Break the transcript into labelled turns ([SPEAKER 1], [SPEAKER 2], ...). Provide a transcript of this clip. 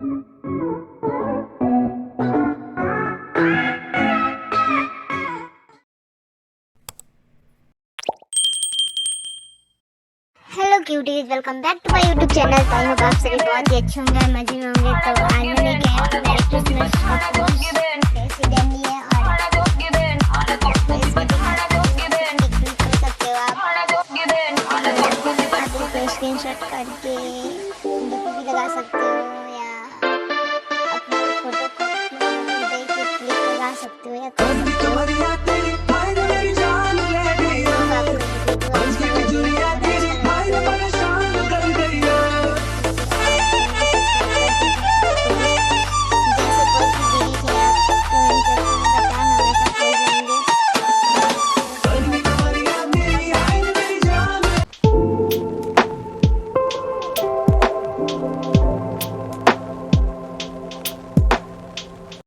[SPEAKER 1] Hello cuties, welcome back to my YouTube channel. तो I hope आप सभी बहुत ही अच्छे होंगे, मजे में होंगे। तो आज मैंने क्या मेरी क्रिसमस कैसी देनी है और सकते हो आप स्क्रीनशॉट करके डीपी भी लगा सकते हो या अपनी फोटो को देख के क्लिक लगा सकते हो या कोई